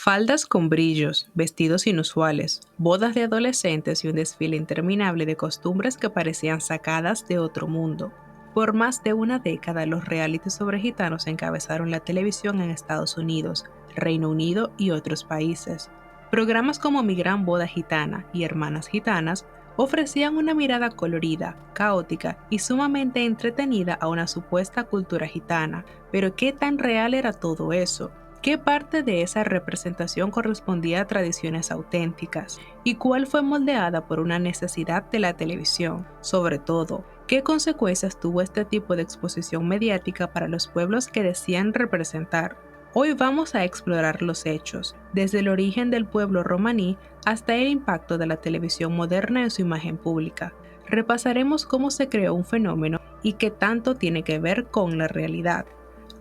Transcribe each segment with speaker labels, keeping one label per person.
Speaker 1: Faldas con brillos, vestidos inusuales, bodas de adolescentes y un desfile interminable de costumbres que parecían sacadas de otro mundo. Por más de una década, los realities sobre gitanos encabezaron la televisión en Estados Unidos, Reino Unido y otros países. Programas como Mi Gran Boda Gitana y Hermanas Gitanas ofrecían una mirada colorida, caótica y sumamente entretenida a una supuesta cultura gitana. Pero ¿qué tan real era todo eso? ¿Qué parte de esa representación correspondía a tradiciones auténticas? ¿Y cuál fue moldeada por una necesidad de la televisión? Sobre todo, ¿qué consecuencias tuvo este tipo de exposición mediática para los pueblos que decían representar? Hoy vamos a explorar los hechos, desde el origen del pueblo romaní hasta el impacto de la televisión moderna en su imagen pública. Repasaremos cómo se creó un fenómeno y qué tanto tiene que ver con la realidad.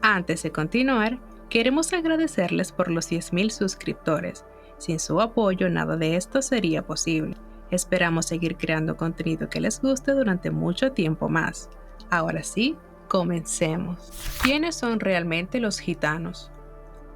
Speaker 1: Antes de continuar, queremos agradecerles por los 10,000 suscriptores. Sin su apoyo, nada de esto sería posible. Esperamos seguir creando contenido que les guste durante mucho tiempo más. Ahora sí, comencemos. ¿Quiénes son realmente los gitanos?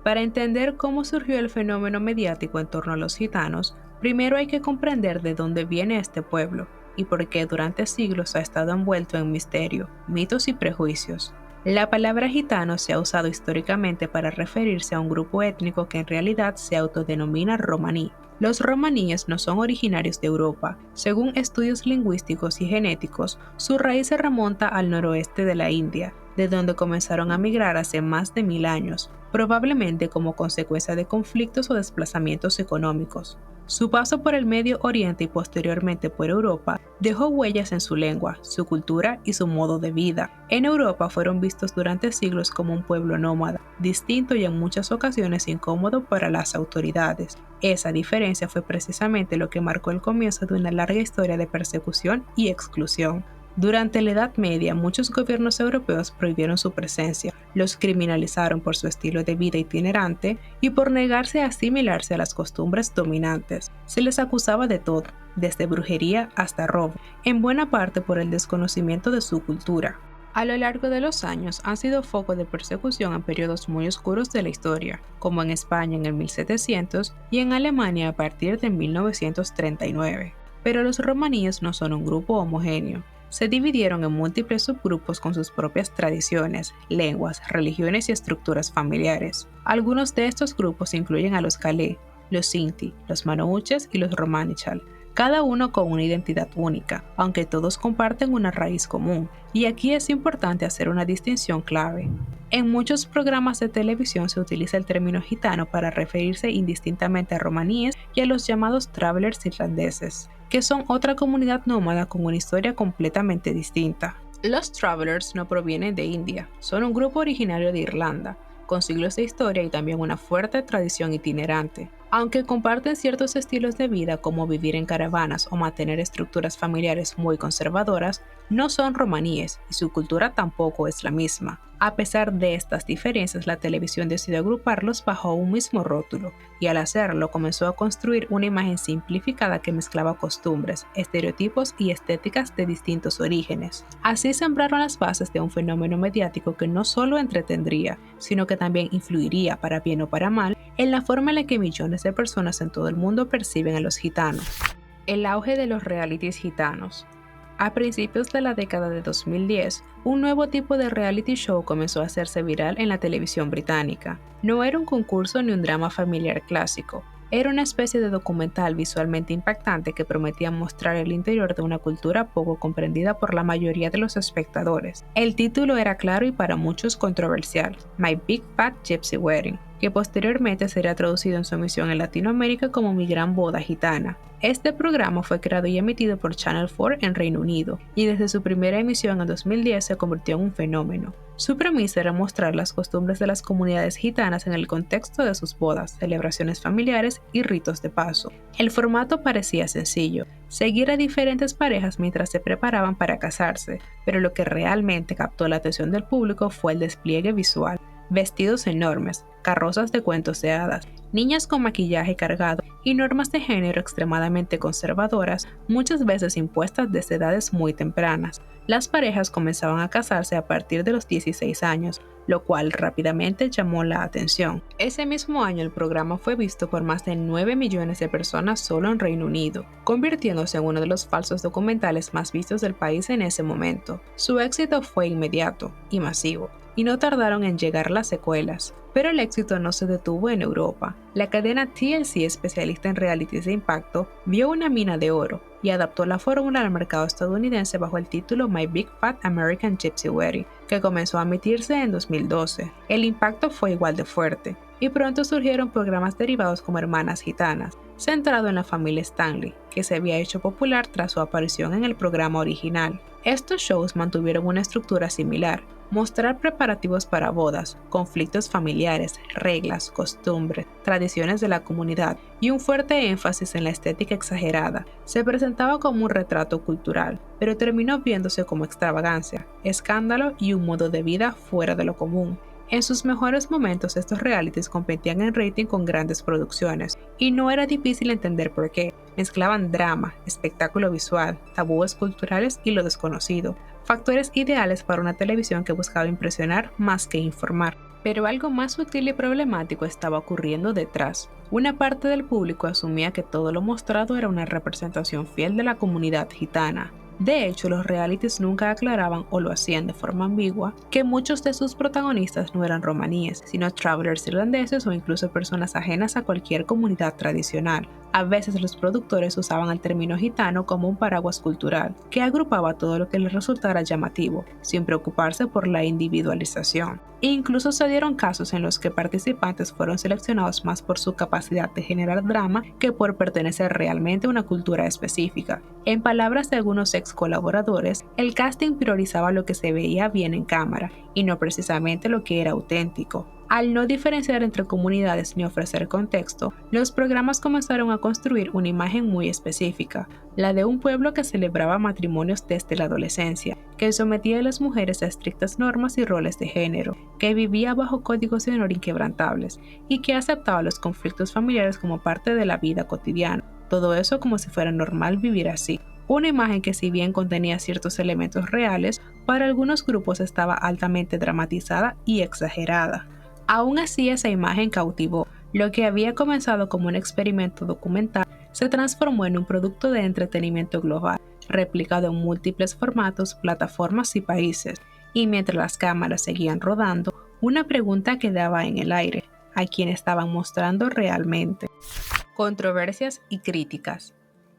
Speaker 1: Para entender cómo surgió el fenómeno mediático en torno a los gitanos, primero hay que comprender de dónde viene este pueblo y por qué durante siglos ha estado envuelto en misterio, mitos y prejuicios. La palabra gitano se ha usado históricamente para referirse a un grupo étnico que en realidad se autodenomina romaní. Los romaníes no son originarios de Europa. Según estudios lingüísticos y genéticos, su raíz se remonta al noroeste de la India, de donde comenzaron a migrar hace más de 1000 años, probablemente como consecuencia de conflictos o desplazamientos económicos. Su paso por el Medio Oriente y posteriormente por Europa dejó huellas en su lengua, su cultura y su modo de vida. En Europa fueron vistos durante siglos como un pueblo nómada, distinto y en muchas ocasiones incómodo para las autoridades. Esa diferencia fue precisamente lo que marcó el comienzo de una larga historia de persecución y exclusión. Durante la Edad Media, muchos gobiernos europeos prohibieron su presencia, los criminalizaron por su estilo de vida itinerante y por negarse a asimilarse a las costumbres dominantes. Se les acusaba de todo, desde brujería hasta robo, en buena parte por el desconocimiento de su cultura. A lo largo de los años han sido foco de persecución en periodos muy oscuros de la historia, como en España en el 1700 y en Alemania a partir de 1939. Pero los romaníes no son un grupo homogéneo. Se dividieron en múltiples subgrupos con sus propias tradiciones, lenguas, religiones y estructuras familiares. Algunos de estos grupos incluyen a los Calé, los Sinti, los Manouches y los Romanichal, cada uno con una identidad única, aunque todos comparten una raíz común. Y aquí es importante hacer una distinción clave. En muchos programas de televisión se utiliza el término gitano para referirse indistintamente a romaníes y a los llamados travelers irlandeses, que son otra comunidad nómada con una historia completamente distinta. Los travelers no provienen de India, son un grupo originario de Irlanda, con siglos de historia y también una fuerte tradición itinerante. Aunque comparten ciertos estilos de vida como vivir en caravanas o mantener estructuras familiares muy conservadoras, no son romaníes y su cultura tampoco es la misma. A pesar de estas diferencias, la televisión decidió agruparlos bajo un mismo rótulo, y al hacerlo comenzó a construir una imagen simplificada que mezclaba costumbres, estereotipos y estéticas de distintos orígenes. Así sembraron las bases de un fenómeno mediático que no solo entretendría, sino que también influiría, para bien o para mal, en la forma en la que millones de personas en todo el mundo perciben a los gitanos. El auge de los realities gitanos. A principios de la década de 2010, un nuevo tipo de reality show comenzó a hacerse viral en la televisión británica. No era un concurso ni un drama familiar clásico. Era una especie de documental visualmente impactante que prometía mostrar el interior de una cultura poco comprendida por la mayoría de los espectadores. El título era claro y para muchos controversial: My Big Fat Gypsy Wedding, que posteriormente sería traducido en su emisión en Latinoamérica como Mi Gran Boda Gitana. Este programa fue creado y emitido por Channel 4 en Reino Unido, y desde su primera emisión en 2010 se convirtió en un fenómeno. Su premisa era mostrar las costumbres de las comunidades gitanas en el contexto de sus bodas, celebraciones familiares y ritos de paso. El formato parecía sencillo: seguir a diferentes parejas mientras se preparaban para casarse, pero lo que realmente captó la atención del público fue el despliegue visual. Vestidos enormes, carrozas de cuentos de hadas, niñas con maquillaje cargado y normas de género extremadamente conservadoras, muchas veces impuestas desde edades muy tempranas. Las parejas comenzaban a casarse a partir de los 16 años, lo cual rápidamente llamó la atención. Ese mismo año el programa fue visto por más de 9 millones de personas solo en Reino Unido, convirtiéndose en uno de los falsos documentales más vistos del país en ese momento. Su éxito fue inmediato y masivo, y no tardaron en llegar las secuelas. Pero el éxito no se detuvo en Europa. La cadena TLC, especialista en realities de impacto, vio una mina de oro y adaptó la fórmula al mercado estadounidense bajo el título My Big Fat American Gypsy Wedding, que comenzó a emitirse en 2012. El impacto fue igual de fuerte, y pronto surgieron programas derivados como Hermanas Gitanas, centrado en la familia Stanley, que se había hecho popular tras su aparición en el programa original. Estos shows mantuvieron una estructura similar: mostrar preparativos para bodas, conflictos familiares, reglas, costumbres, tradiciones de la comunidad y un fuerte énfasis en la estética exagerada. Se presentaba como un retrato cultural, pero terminó viéndose como extravagancia, escándalo y un modo de vida fuera de lo común. En sus mejores momentos, estos realities competían en rating con grandes producciones, y no era difícil entender por qué. Mezclaban drama, espectáculo visual, tabúes culturales y lo desconocido, factores ideales para una televisión que buscaba impresionar más que informar. Pero algo más sutil y problemático estaba ocurriendo detrás. Una parte del público asumía que todo lo mostrado era una representación fiel de la comunidad gitana. De hecho, los realities nunca aclaraban, o lo hacían de forma ambigua, que muchos de sus protagonistas no eran romaníes, sino travelers irlandeses o incluso personas ajenas a cualquier comunidad tradicional. A veces los productores usaban el término gitano como un paraguas cultural, que agrupaba todo lo que les resultara llamativo, sin preocuparse por la individualización. Incluso se dieron casos en los que participantes fueron seleccionados más por su capacidad de generar drama que por pertenecer realmente a una cultura específica. En palabras de algunos ex colaboradores, el casting priorizaba lo que se veía bien en cámara y no precisamente lo que era auténtico. Al no diferenciar entre comunidades ni ofrecer contexto, los programas comenzaron a construir una imagen muy específica, la de un pueblo que celebraba matrimonios desde la adolescencia, que sometía a las mujeres a estrictas normas y roles de género, que vivía bajo códigos de honor inquebrantables y que aceptaba los conflictos familiares como parte de la vida cotidiana. Todo eso como si fuera normal vivir así. Una imagen que, si bien contenía ciertos elementos reales, para algunos grupos estaba altamente dramatizada y exagerada. Aún así, esa imagen cautivó. Lo que había comenzado como un experimento documental se transformó en un producto de entretenimiento global, replicado en múltiples formatos, plataformas y países. Y mientras las cámaras seguían rodando, una pregunta quedaba en el aire: ¿a quién estaban mostrando realmente? Controversias y críticas.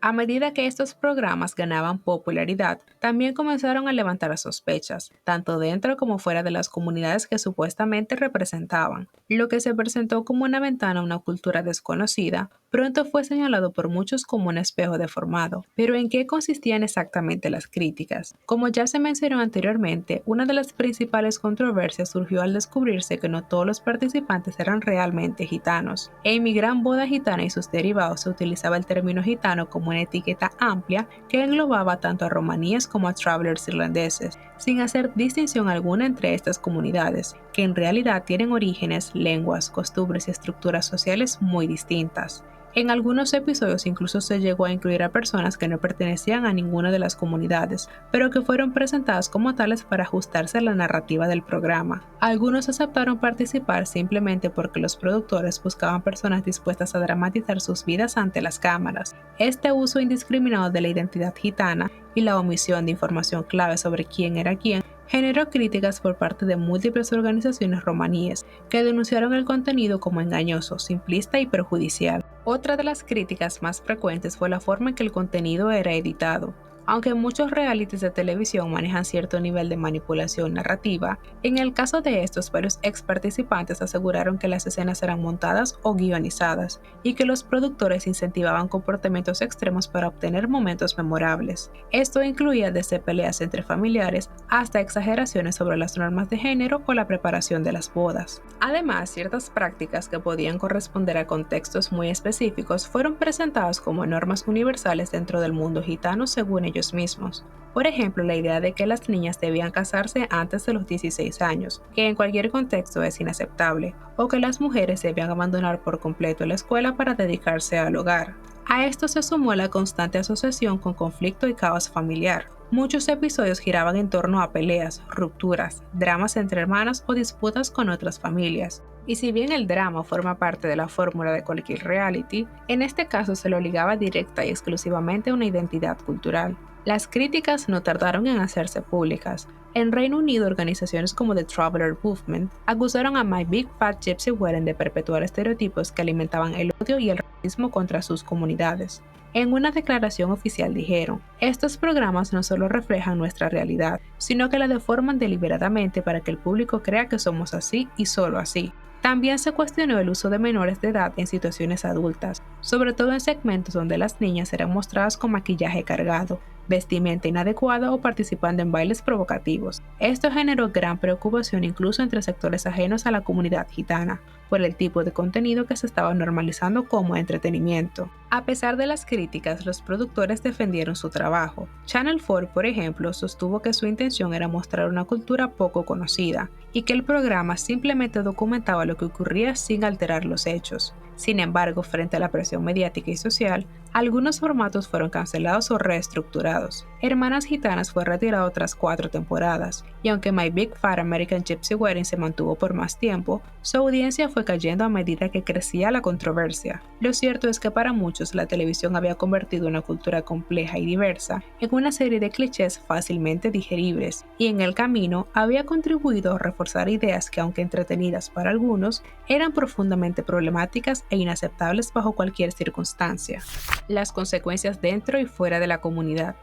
Speaker 1: A medida que estos programas ganaban popularidad, también comenzaron a levantar sospechas, tanto dentro como fuera de las comunidades que supuestamente representaban. Lo que se presentó como una ventana a una cultura desconocida, pronto fue señalado por muchos como un espejo deformado. Pero ¿en qué consistían exactamente las críticas? Como ya se mencionó anteriormente, una de las principales controversias surgió al descubrirse que no todos los participantes eran realmente gitanos. En Mi Gran Boda Gitana y sus derivados se utilizaba el término gitano como una etiqueta amplia que englobaba tanto a romaníes como a travelers irlandeses, sin hacer distinción alguna entre estas comunidades, que en realidad tienen orígenes, lenguas, costumbres y estructuras sociales muy distintas. En algunos episodios incluso se llegó a incluir a personas que no pertenecían a ninguna de las comunidades, pero que fueron presentadas como tales para ajustarse a la narrativa del programa. Algunos aceptaron participar simplemente porque los productores buscaban personas dispuestas a dramatizar sus vidas ante las cámaras. Este uso indiscriminado de la identidad gitana y la omisión de información clave sobre quién era quién generó críticas por parte de múltiples organizaciones romaníes que denunciaron el contenido como engañoso, simplista y perjudicial. Otra de las críticas más frecuentes fue la forma en que el contenido era editado. Aunque muchos realities de televisión manejan cierto nivel de manipulación narrativa, en el caso de estos, varios ex participantes aseguraron que las escenas eran montadas o guionizadas y que los productores incentivaban comportamientos extremos para obtener momentos memorables. Esto incluía desde peleas entre familiares hasta exageraciones sobre las normas de género o la preparación de las bodas. Además, ciertas prácticas que podían corresponder a contextos muy específicos fueron presentadas como normas universales dentro del mundo gitano según ellos mismos. Por ejemplo, la idea de que las niñas debían casarse antes de los 16 años, que en cualquier contexto es inaceptable, o que las mujeres debían abandonar por completo la escuela para dedicarse al hogar. A esto se sumó la constante asociación con conflicto y caos familiar. Muchos episodios giraban en torno a peleas, rupturas, dramas entre hermanas o disputas con otras familias. Y si bien el drama forma parte de la fórmula de cualquier reality, en este caso se lo ligaba directa y exclusivamente a una identidad cultural. Las críticas no tardaron en hacerse públicas. En Reino Unido, organizaciones como The Traveller Movement acusaron a My Big Fat Gypsy Wedding de perpetuar estereotipos que alimentaban el odio y el racismo contra sus comunidades. En una declaración oficial dijeron, estos programas no solo reflejan nuestra realidad, sino que la deforman deliberadamente para que el público crea que somos así y solo así. También se cuestionó el uso de menores de edad en situaciones adultas, sobre todo en segmentos donde las niñas eran mostradas con maquillaje cargado, vestimenta inadecuada o participando en bailes provocativos. Esto generó gran preocupación incluso entre sectores ajenos a la comunidad gitana, por el tipo de contenido que se estaba normalizando como entretenimiento. A pesar de las críticas, los productores defendieron su trabajo. Channel 4, por ejemplo, sostuvo que su intención era mostrar una cultura poco conocida y que el programa simplemente documentaba lo que ocurría sin alterar los hechos. Sin embargo, frente a la presión mediática y social, algunos formatos fueron cancelados o reestructurados. Hermanas Gitanas fue retirado tras 4 temporadas, y aunque My Big Fat American Gypsy Wedding se mantuvo por más tiempo, su audiencia fue cayendo a medida que crecía la controversia. Lo cierto es que para muchos la televisión había convertido una cultura compleja y diversa en una serie de clichés fácilmente digeribles, y en el camino había contribuido a reforzar ideas que, aunque entretenidas para algunos, eran profundamente problemáticas e inaceptables bajo cualquier circunstancia. Las consecuencias dentro y fuera de la comunidad.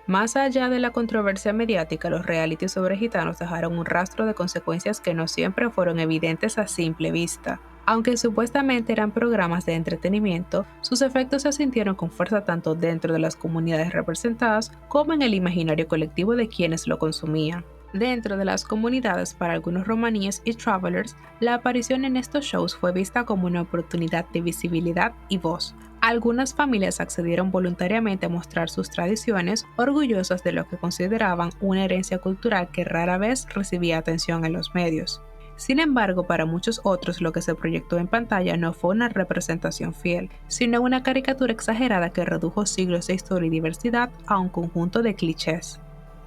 Speaker 1: Más allá de la controversia mediática, los realities sobre gitanos dejaron un rastro de consecuencias que no siempre fueron evidentes a simple vista. Aunque supuestamente eran programas de entretenimiento, sus efectos se sintieron con fuerza tanto dentro de las comunidades representadas como en el imaginario colectivo de quienes lo consumían. Dentro de las comunidades, para algunos romaníes y travelers, la aparición en estos shows fue vista como una oportunidad de visibilidad y voz. Algunas familias accedieron voluntariamente a mostrar sus tradiciones, orgullosas de lo que consideraban una herencia cultural que rara vez recibía atención en los medios. Sin embargo, para muchos otros lo que se proyectó en pantalla no fue una representación fiel, sino una caricatura exagerada que redujo siglos de historia y diversidad a un conjunto de clichés.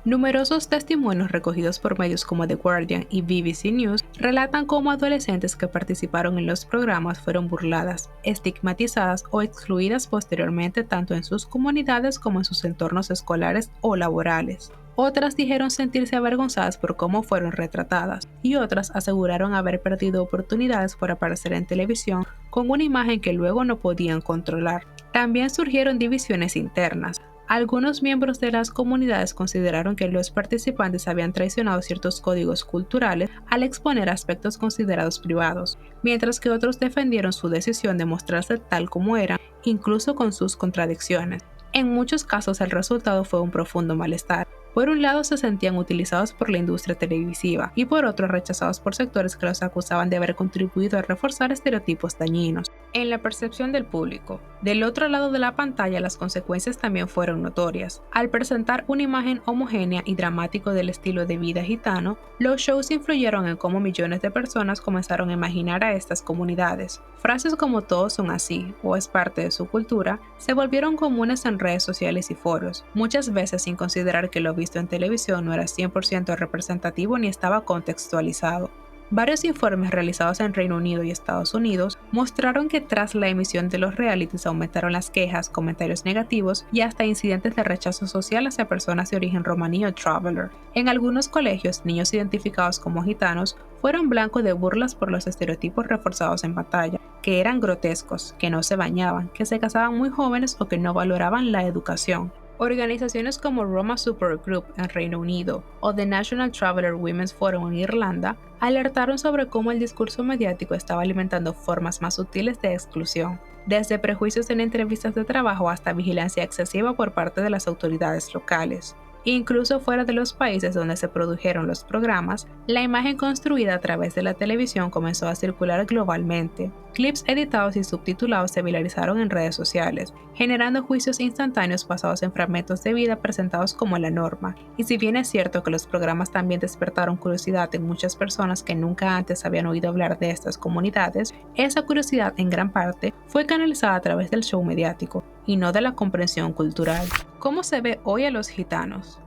Speaker 1: Numerosos testimonios recogidos por medios como The Guardian y BBC News relatan cómo adolescentes que participaron en los programas fueron burladas, estigmatizadas o excluidas posteriormente tanto en sus comunidades como en sus entornos escolares o laborales. Otras dijeron sentirse avergonzadas por cómo fueron retratadas, y otras aseguraron haber perdido oportunidades por aparecer en televisión con una imagen que luego no podían controlar. También surgieron divisiones internas. Algunos miembros de las comunidades consideraron que los participantes habían traicionado ciertos códigos culturales al exponer aspectos considerados privados, mientras que otros defendieron su decisión de mostrarse tal como eran, incluso con sus contradicciones. En muchos casos el resultado fue un profundo malestar. Por un lado se sentían utilizados por la industria televisiva y por otro rechazados por sectores que los acusaban de haber contribuido a reforzar estereotipos dañinos en la percepción del público. Del otro lado de la pantalla las consecuencias también fueron notorias. Al presentar una imagen homogénea y dramático del estilo de vida gitano, los shows influyeron en cómo millones de personas comenzaron a imaginar a estas comunidades. Frases como todos son así o es parte de su cultura se volvieron comunes en redes sociales y foros, muchas veces sin considerar que lo visto en televisión no era 100% representativo ni estaba contextualizado. Varios informes realizados en Reino Unido y Estados Unidos mostraron que tras la emisión de los realities aumentaron las quejas, comentarios negativos y hasta incidentes de rechazo social hacia personas de origen romaní o traveler. En algunos colegios, niños identificados como gitanos fueron blanco de burlas por los estereotipos reforzados en pantalla, que eran grotescos, que no se bañaban, que se casaban muy jóvenes o que no valoraban la educación. Organizaciones como Roma Supergroup en Reino Unido o The National Traveller Women's Forum en Irlanda alertaron sobre cómo el discurso mediático estaba alimentando formas más sutiles de exclusión, desde prejuicios en entrevistas de trabajo hasta vigilancia excesiva por parte de las autoridades locales. Incluso fuera de los países donde se produjeron los programas, la imagen construida a través de la televisión comenzó a circular globalmente. Clips editados y subtitulados se viralizaron en redes sociales, generando juicios instantáneos basados en fragmentos de vida presentados como la norma. Y si bien es cierto que los programas también despertaron curiosidad en muchas personas que nunca antes habían oído hablar de estas comunidades, esa curiosidad en gran parte fue canalizada a través del show mediático y no de la comprensión cultural. ¿Cómo se ve hoy a los gitanos?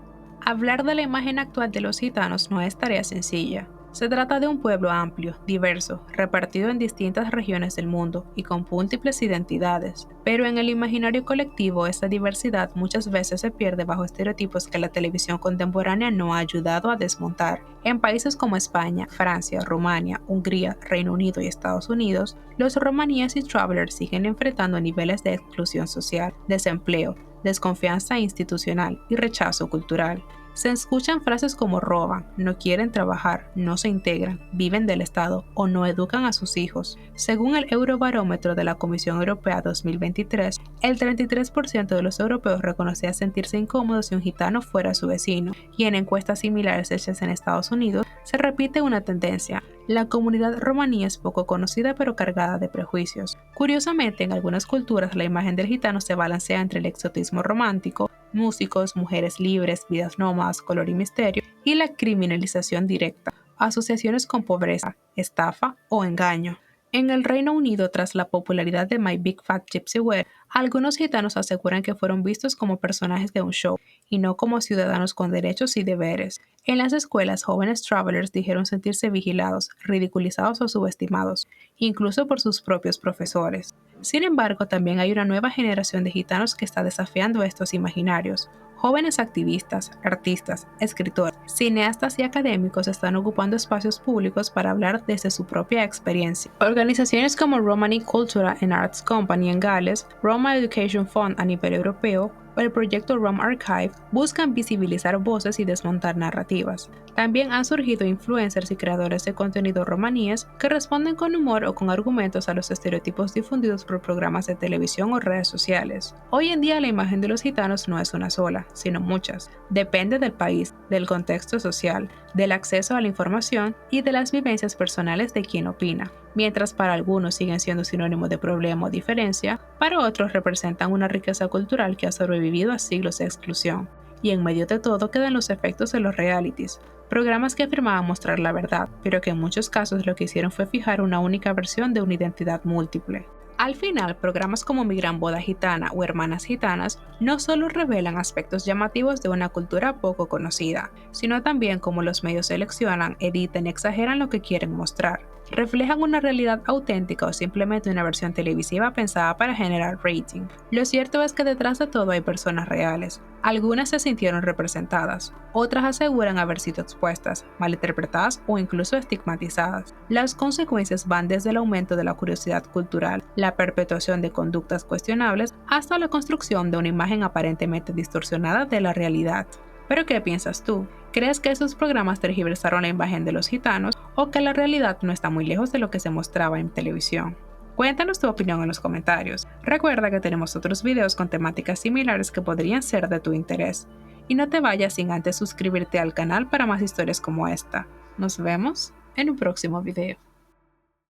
Speaker 1: Hablar de la imagen actual de los gitanos no es tarea sencilla. Se trata de un pueblo amplio, diverso, repartido en distintas regiones del mundo y con múltiples identidades. Pero en el imaginario colectivo, esta diversidad muchas veces se pierde bajo estereotipos que la televisión contemporánea no ha ayudado a desmontar. En países como España, Francia, Rumania, Hungría, Reino Unido y Estados Unidos, los romaníes y travelers siguen enfrentando niveles de exclusión social, desempleo, desconfianza institucional y rechazo cultural. Se escuchan frases como roban, no quieren trabajar, no se integran, viven del Estado o no educan a sus hijos. Según el Eurobarómetro de la Comisión Europea 2023, el 33% de los europeos reconocía sentirse incómodos si un gitano fuera su vecino, y en encuestas similares hechas en Estados Unidos se repite una tendencia. La comunidad romaní es poco conocida pero cargada de prejuicios. Curiosamente, en algunas culturas la imagen del gitano se balancea entre el exotismo romántico, músicos, mujeres libres, vidas nómadas, color y misterio, y la criminalización directa, asociaciones con pobreza, estafa o engaño. En el Reino Unido, tras la popularidad de My Big Fat Gypsy Wedding, algunos gitanos aseguran que fueron vistos como personajes de un show y no como ciudadanos con derechos y deberes. En las escuelas, jóvenes travelers dijeron sentirse vigilados, ridiculizados o subestimados, incluso por sus propios profesores. Sin embargo, también hay una nueva generación de gitanos que está desafiando estos imaginarios. Jóvenes activistas, artistas, escritores, cineastas y académicos están ocupando espacios públicos para hablar desde su propia experiencia. Organizaciones como Romani Cultural and Arts Company en Gales, Roma Education Fund a nivel europeo o el proyecto Rome Archive buscan visibilizar voces y desmontar narrativas. También han surgido influencers y creadores de contenido romaníes que responden con humor o con argumentos a los estereotipos difundidos por programas de televisión o redes sociales. Hoy en día la imagen de los gitanos no es una sola, sino muchas. Depende del país, del contexto social, del acceso a la información y de las vivencias personales de quien opina. Mientras para algunos siguen siendo sinónimo de problema o diferencia, para otros representan una riqueza cultural que ha sobrevivido a siglos de exclusión. Y en medio de todo quedan los efectos de los realities, programas que afirmaban mostrar la verdad, pero que en muchos casos lo que hicieron fue fijar una única versión de una identidad múltiple. Al final, programas como Mi Gran Boda Gitana o Hermanas Gitanas no solo revelan aspectos llamativos de una cultura poco conocida, sino también cómo los medios seleccionan, editan y exageran lo que quieren mostrar. Reflejan una realidad auténtica o simplemente una versión televisiva pensada para generar rating. Lo cierto es que detrás de todo hay personas reales. Algunas se sintieron representadas, otras aseguran haber sido expuestas, malinterpretadas o incluso estigmatizadas. Las consecuencias van desde el aumento de la curiosidad cultural, la perpetuación de conductas cuestionables, hasta la construcción de una imagen aparentemente distorsionada de la realidad. ¿Pero qué piensas tú? ¿Crees que esos programas tergiversaron la imagen de los gitanos o que la realidad no está muy lejos de lo que se mostraba en televisión? Cuéntanos tu opinión en los comentarios. Recuerda que tenemos otros videos con temáticas similares que podrían ser de tu interés. Y no te vayas sin antes suscribirte al canal para más historias como esta. Nos vemos en un próximo video.